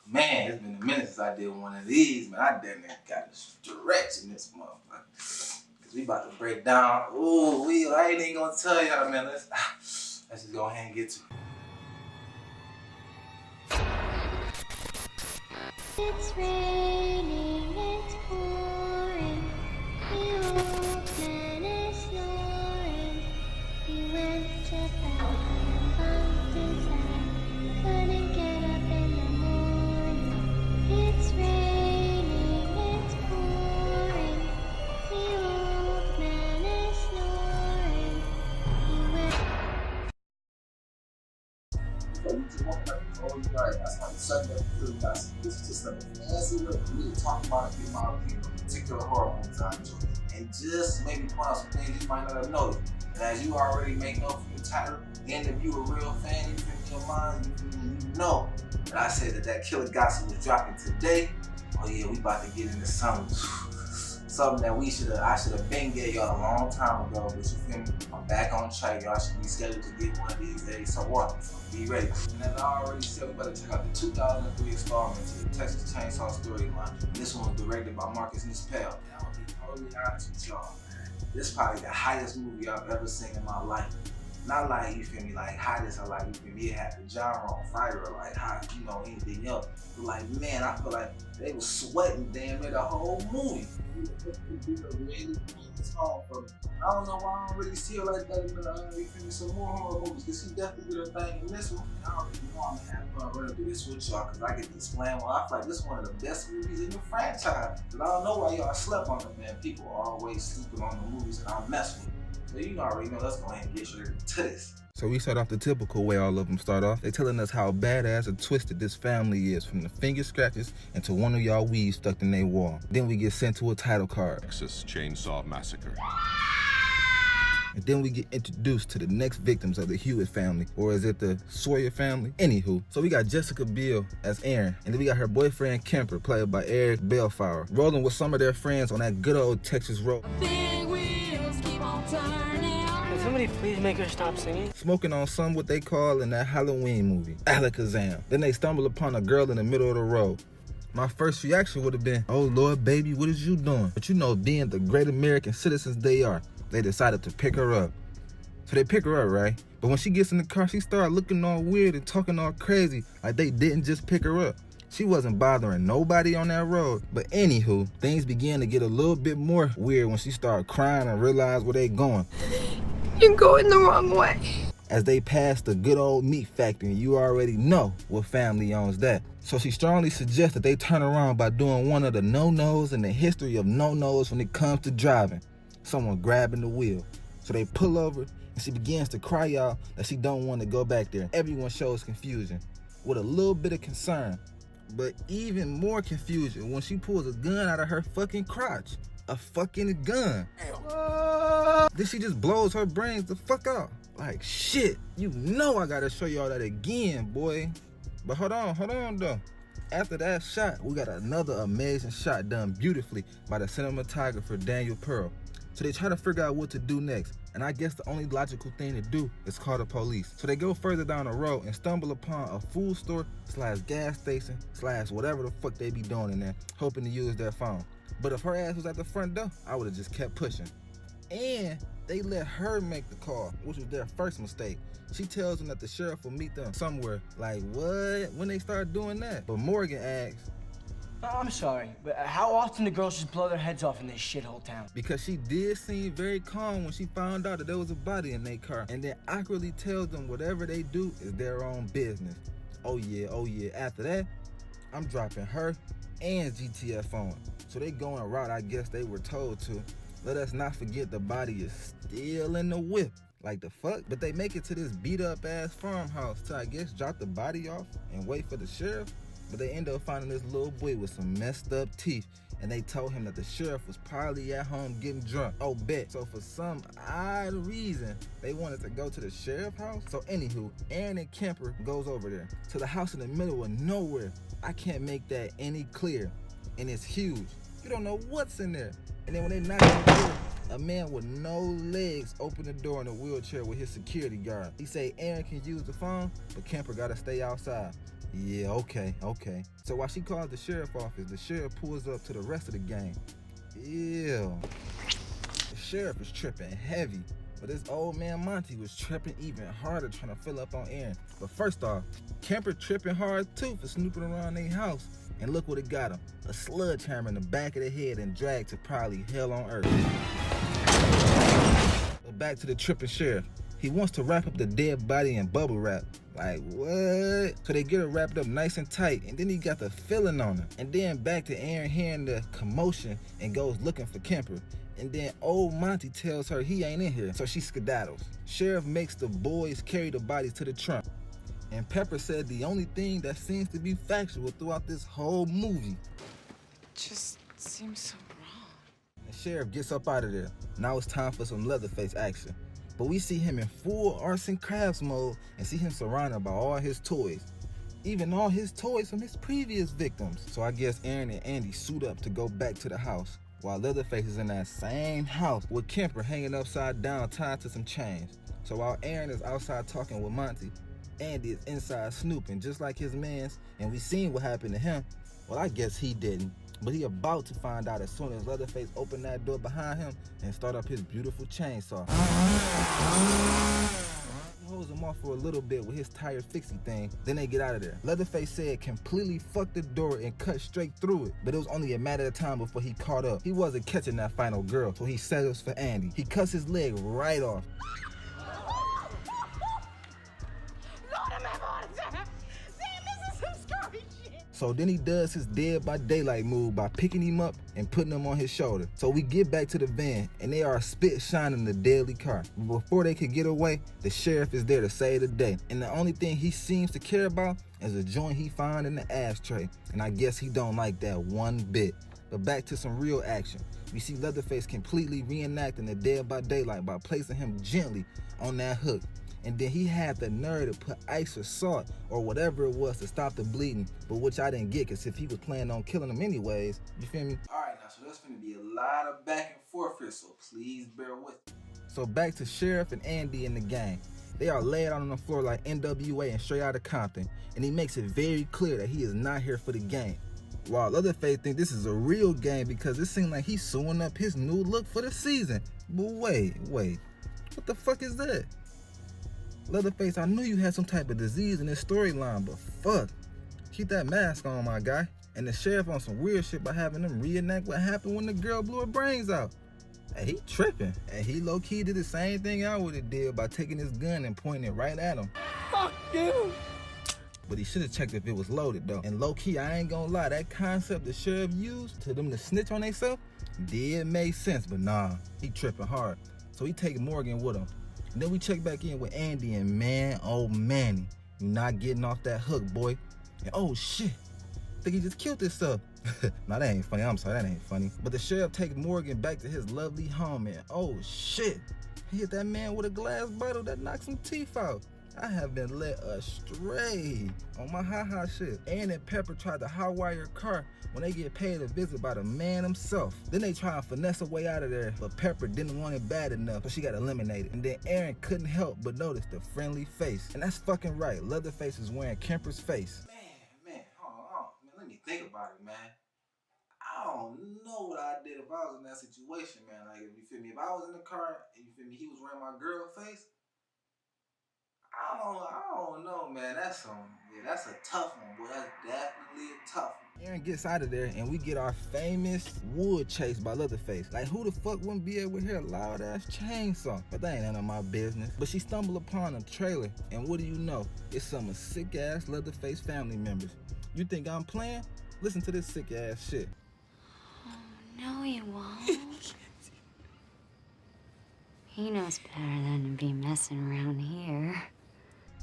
Man, it's been a minute since I did one of these, man. I damn near got a stretch in this motherfucker. Cause we about to break down. Ooh, I ain't even gonna tell y'all, man. Let's just go ahead and get to it. It's raining, it's pouring. The old man is snoring. He went to bed and bumped his head. Couldn't get up in the morning. It's raining, it's pouring. The old man is snoring. He went. So we just walk like, oh, you're right. That's how the subject really got some. This is just a fancy way to really talk about it, get my opinion on particular horror movies I enjoy. And just maybe point out some things you might not have noticed. And as you already may know from the title, and if you a real fan, you feel your mind, you know that I said that KILLERGOSSIP was dropping today. Oh yeah, we about to get into something that I should have been gave y'all a long time ago, but you feel me? I'm back on track. Y'all should be scheduled to get one of these days. So what? So be ready. And as I already said, we better check out the 2003 installment to the Texas Chainsaw storyline. This one was directed by Marcus Nispel. And I'm gonna be totally honest with y'all, man. This is probably the highest movie I've ever seen in my life. Not like, you feel me, like hottest or like, you feel me, it had the genre on fire or like hot, you know, anything else. But like, man, I feel like they was sweating damn near the whole movie. Really this home for me. I don't know why I don't really see her like that in the, you feel me, some more horror movies, because she definitely did her thing in this one. And I already know I'm gonna have fun running through this with y'all, because I get to explain why I feel like this is one of the best movies in the franchise. Because I don't know why y'all slept on it, man. People are always sleeping on the movies that I mess with. So you already know, let's go ahead and get straight to this. So we start off the typical way all of them start off. They telling us how badass and twisted this family is, from the finger scratches into one of y'all weeds stuck in their wall. Then we get sent to a title card. Texas Chainsaw Massacre. And then we get introduced to the next victims of the Hewitt family, or is it the Sawyer family? Anywho, so we got Jessica Biel as Aaron, and then we got her boyfriend Kemper, played by Eric Belflower, rolling with some of their friends on that good old Texas road. Big wheels keep on turning. Can somebody please make her stop singing? Smoking on some what they call in that Halloween movie, Alakazam. Then they stumble upon a girl in the middle of the road. My first reaction would have been, oh Lord, baby, what is you doing? But you know, being the great American citizens they are, they decided to pick her up. So they pick her up, right? But when she gets in the car, she started looking all weird and talking all crazy, like they didn't just pick her up. She wasn't bothering nobody on that road. But anywho, things began to get a little bit more weird when she started crying and realized where they going. You're going the wrong way. As they passed the good old meat factory, and you already know what family owns that. So she strongly suggests that they turn around by doing one of the no-nos in the history of no-nos when it comes to driving. Someone grabbing the wheel. So they pull over, and she begins to cry out that she don't want to go back there. Everyone shows confusion, with a little bit of concern, but even more confusion when she pulls a gun out of her fucking crotch. A fucking gun. Then she just blows her brains the fuck out. Like, shit, you know I gotta show y'all that again, boy. But hold on though. After that shot, we got another amazing shot done beautifully by the cinematographer Daniel Pearl. So they try to figure out what to do next, and I guess the only logical thing to do is call the police. So they go further down the road and stumble upon a food store / gas station / whatever the fuck they be doing in there, hoping to use their phone. But if her ass was at the front door, I would have just kept pushing. And they let her make the call, which was their first mistake. She tells them that the sheriff will meet them somewhere. Like, what? When they start doing that? But Morgan asks, I'm sorry, but how often do girls just blow their heads off in this shithole town? because she did seem very calm when she found out that there was a body in their car, and then awkwardly tells them whatever they do is their own business. Oh yeah. After that, I'm dropping her and GTF on. So they going a route I guess they were told to. Let us not forget the body is still in the whip. Like the fuck? But they make it to this beat up ass farmhouse to, I guess, drop the body off and wait for the sheriff. But they end up finding this little boy with some messed up teeth, and they told him that the sheriff was probably at home getting drunk. Oh, bet. So for some odd reason, they wanted to go to the sheriff's house. So anywho, Aaron and Kemper goes over there to the house in the middle of nowhere. I can't make that any clearer. And it's huge. You don't know what's in there. And then when they knock on the door, a man with no legs opened the door in a wheelchair with his security guard. He say Aaron can use the phone, but Kemper gotta stay outside. Yeah, okay. So while she calls the sheriff office, the sheriff pulls up to the rest of the gang. Ew. The sheriff is tripping heavy, but this old man Monty was tripping even harder trying to fill up on Aaron. But first off, Kemper tripping hard too for snooping around their house. And look what it got him. A sledgehammer in the back of the head and dragged to probably hell on earth. But back to the tripping sheriff. He wants to wrap up the dead body in bubble wrap. Like, what? So they get her wrapped up nice and tight, and then he got the feeling on her. And then back to Aaron hearing the commotion and goes looking for Kemper. And then old Monty tells her he ain't in here, so she skedaddles. Sheriff makes the boys carry the bodies to the trunk. And Pepper said the only thing that seems to be factual throughout this whole movie. It just seems so wrong. The sheriff gets up out of there. Now it's time for some Leatherface action. But we see him in full arts and crafts mode and see him surrounded by all his toys. Even all his toys from his previous victims. So I guess Aaron and Andy suit up to go back to the house, while Leatherface is in that same house with Kemper hanging upside down tied to some chains. So while Aaron is outside talking with Monty, Andy is inside snooping just like his mans, and we seen what happened to him. Well, I guess he didn't, but he about to find out as soon as Leatherface opened that door behind him and start up his beautiful chainsaw. He holds him off for a little bit with his tire fixie thing, then they get out of there. Leatherface said completely fucked the door and cut straight through it, but it was only a matter of time before he caught up. He wasn't catching that final girl, so he settles for Andy. He cuts his leg right off. So then he does his Dead by Daylight move by picking him up and putting him on his shoulder. So we get back to the van and they are spit shining the deadly car. But before they could get away, the sheriff is there to save the day. And the only thing he seems to care about is a joint he found in the ashtray. And I guess he don't like that one bit. But back to some real action. We see Leatherface completely reenacting the Dead by Daylight by placing him gently on that hook. And then he had the nerve to put ice or salt or whatever it was to stop the bleeding, but which I didn't get, because if he was planning on killing him anyways, you feel me? Alright, now, so there's gonna be a lot of back and forth here, so please bear with me. So back to Sheriff and Andy and the gang. They are laid out on the floor like NWA and Straight Outta Compton, and he makes it very clear that he is not here for the game. While Leatherface think this is a real game because it seems like he's sewing up his new look for the season. But wait, what the fuck is that? Leatherface, I knew you had some type of disease in this storyline, but fuck. Keep that mask on, my guy. And the sheriff on some weird shit by having them reenact what happened when the girl blew her brains out. Hey, he tripping. And he low-key did the same thing I would've did by taking his gun and pointing it right at him. Fuck you! But he should've checked if it was loaded though. And low-key, I ain't gonna lie, that concept the sheriff used to them to snitch on themselves did make sense, but nah, he tripping hard. So he taking Morgan with him. And then we check back in with Andy and man, oh Manny, you not getting off that hook, boy. And oh shit, I think he just killed himself. Nah, that ain't funny, I'm sorry, that ain't funny. But the sheriff takes Morgan back to his lovely home and oh shit, he hit that man with a glass bottle that knocked some teeth out. I have been led astray on my ha-ha shit. Ann and Pepper tried to hotwire your car when they get paid a visit by the man himself. Then they try and finesse a way out of there, but Pepper didn't want it bad enough, so she got eliminated. And then Aaron couldn't help but notice the friendly face. And that's fucking right, Leatherface is wearing Kemper's face. Man, hold on. Man, let me think about it, man. I don't know what I did if I was in that situation, man. Like, if you feel me, if I was in the car and you feel me, he was wearing my girl face, I don't know, man. That's a tough one, boy. That's definitely a tough one. Aaron gets out of there and we get our famous wood chase by Leatherface. Like, who the fuck wouldn't be able to hear a loud ass chainsaw? But that ain't none of my business. But she stumbled upon a trailer, and what do you know? It's some sick ass Leatherface family members. You think I'm playing? Listen to this sick ass shit. Oh, no, he won't. He knows better than to be messing around here.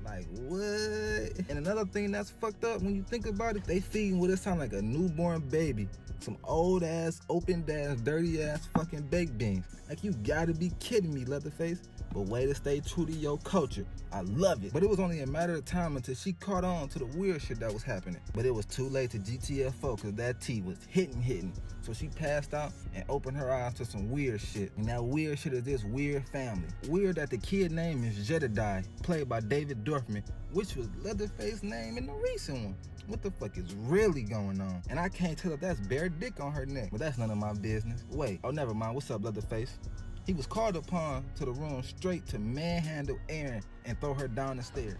Like, what? And another thing that's fucked up when you think about it, they feeding what it sound like a newborn baby some old ass, opened ass, dirty ass fucking baked beans. Like, you gotta be kidding me, Leatherface. But way to stay true to your culture. I love it. But it was only a matter of time until she caught on to the weird shit that was happening. But it was too late to GTFO because that tea was hitting. So she passed out and opened her eyes to some weird shit. And that weird shit is this weird family. Weird that the kid name is Jedediah, played by David Dorff. from me, which was Leatherface's name in the recent one. What the fuck is really going on? And I can't tell if that's bare dick on her neck, but that's none of my business. Wait, oh never mind, what's up, Leatherface? He was called upon to the room straight to manhandle Erin and throw her down the stairs.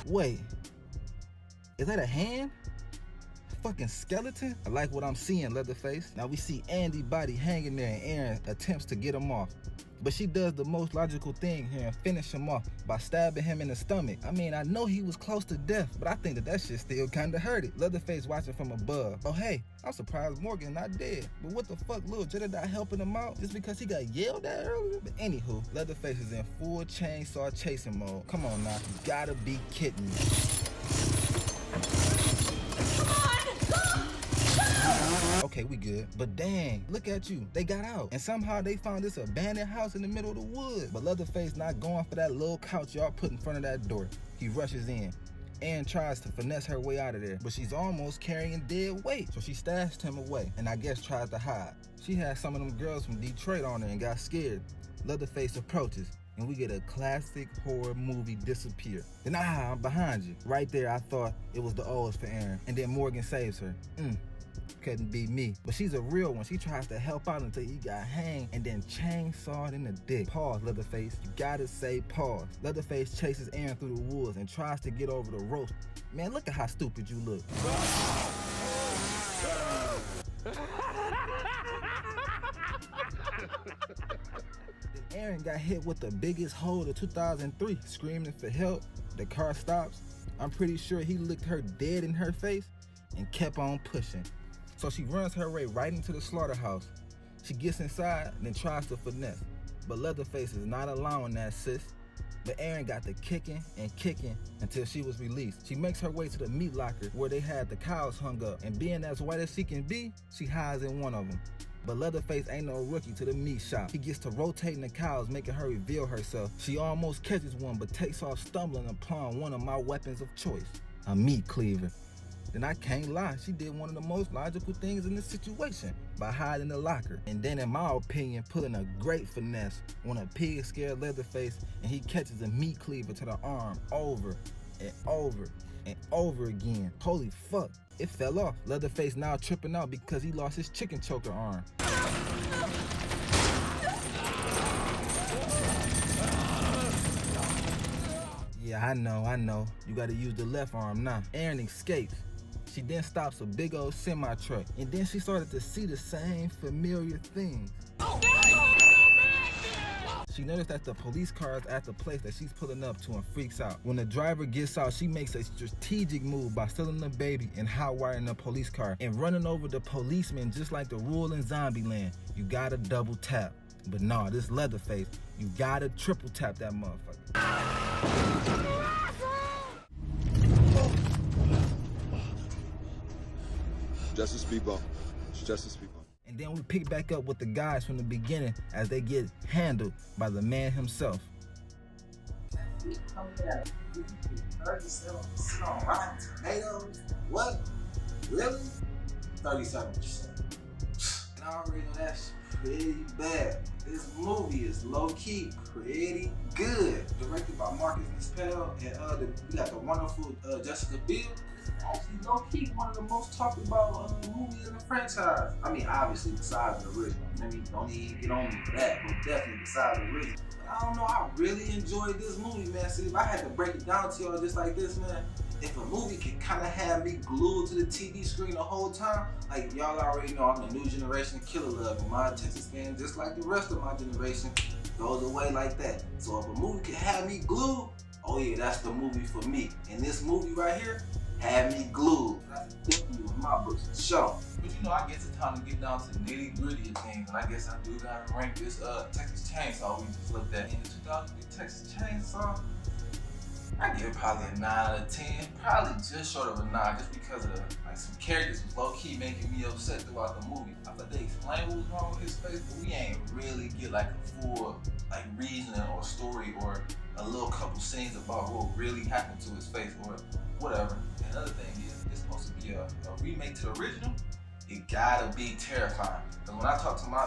Wait, is that a hand? Fucking skeleton? I like what I'm seeing, Leatherface. Now we see Andy's body hanging there and Erin attempts to get him off. But she does the most logical thing here and finish him off by stabbing him in the stomach. I mean, I know he was close to death, but I think that shit still kinda hurt it. Leatherface watching from above. Oh hey, I'm surprised Morgan not dead. But what the fuck, Lil Jedediah helping him out just because he got yelled at earlier? But anywho, Leatherface is in full chainsaw chasing mode. Come on now, you gotta be kidding me. Okay, we good. But dang, look at you. They got out. And somehow they found this abandoned house in the middle of the woods. But Leatherface not going for that little couch y'all put in front of that door. He rushes in. Ann tries to finesse her way out of there, but she's almost carrying dead weight. So she stashed him away and I guess tries to hide. She had some of them girls from Detroit on her and got scared. Leatherface approaches and we get a classic horror movie disappear. Then I'm behind you. Right there I thought it was the O's for Erin. And then Morgan saves her. Couldn't be me. But she's a real one. She tries to help out until he got hanged and then chainsawed in the dick. Pause, Leatherface. You gotta say pause. Leatherface chases Erin through the woods and tries to get over the rope. Man, look at how stupid you look. Then Erin got hit with the biggest hole of 2003, screaming for help. The car stops. I'm pretty sure he looked her dead in her face and kept on pushing. So she runs her way right into the slaughterhouse. She gets inside and then tries to finesse. But Leatherface is not allowing that, sis. But Erin got the kicking and kicking until she was released. She makes her way to the meat locker where they had the cows hung up. And being as white as she can be, she hides in one of them. But Leatherface ain't no rookie to the meat shop. He gets to rotating the cows, making her reveal herself. She almost catches one, but takes off stumbling upon one of my weapons of choice, a meat cleaver. Then I can't lie, she did one of the most logical things in this situation by hiding the locker. And then in my opinion, pulling a great finesse on a pig scared Leatherface, and he catches a meat cleaver to the arm over and over and over again. Holy fuck, it fell off. Leatherface now tripping out because he lost his chicken choker arm. Yeah, I know. You gotta use the left arm now. Erin escapes. She then stops a big old semi-truck, and then she started to see the same familiar things. She noticed that the police car is at the place that she's pulling up to and freaks out. When the driver gets out, she makes a strategic move by stealing the baby and hotwiring the police car and running over the policeman just like the rule in Zombieland. You gotta double tap. But nah, this Leatherface, you gotta triple tap that motherfucker. Justice be bone. Justice be bone. And then we pick back up with the guys from the beginning as they get handled by the man himself. 37% on Rotten Tomatoes? What? Really? 37%. And I already know that's pretty bad. This movie is low-key pretty good. Directed by Marcus Nispel and we got the wonderful Jessica Biel. It's actually low-key one of the most talked about movies in the franchise. I mean, obviously besides the original. Maybe don't even get on me for that, but definitely besides the original. But I don't know, I really enjoyed this movie, man. See, if I had to break it down to y'all just like this, man, if a movie can kind of have me glued to the TV screen the whole time, like y'all already know I'm the new generation killer love, and my attention span, just like the rest of my generation, goes away like that. So if a movie can have me glued, oh yeah, that's the movie for me. And this movie right here had me glued. That's definitely one of my books for sure. But you know, I guess it's time to get down to the nitty gritty of things, and I guess I do gotta rank this Texas Chainsaw we just looked at. In the 2003 Texas Chainsaw, I give it probably a 9 out of 10, probably just short of a 9, just because of some characters was low-key making me upset throughout the movie. I thought they explained what was wrong with his face, but we ain't really get like a full reasoning or story or a little couple scenes about what really happened to his face or whatever. And another thing is, it's supposed to be a remake to the original. it gotta be terrifying. Cause when I talked to my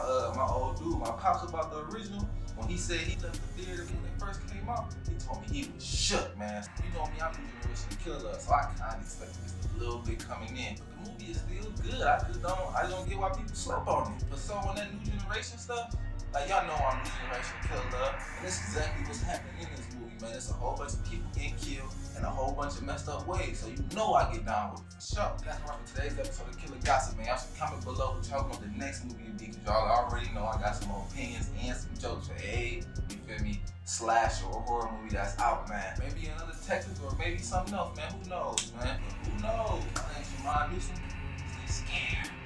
old dude, my pops about the original, when he said he left the theater when it first came out, he told me he was shook, man. You know me, I'm new generation killer, so I kinda expected this a little bit coming in. But the movie is still good. I just don't get why people slept on it. But so on that new generation stuff, like y'all know I'm new generation killer, and that's exactly what's happening in this movie, man. It's a whole bunch of people getting killed in a whole bunch of messed up ways. So you know I get down with it for sure. That's right for today's episode of Killer Gossip, man. Y'all should comment below what y'all want the next movie to be, because y'all already know I got some opinions and some jokes for you feel me, slasher or horror movie that's out, man. Maybe another Texas or maybe something else, man. Who knows, man? Who knows? My name's Newsom. Stay scared.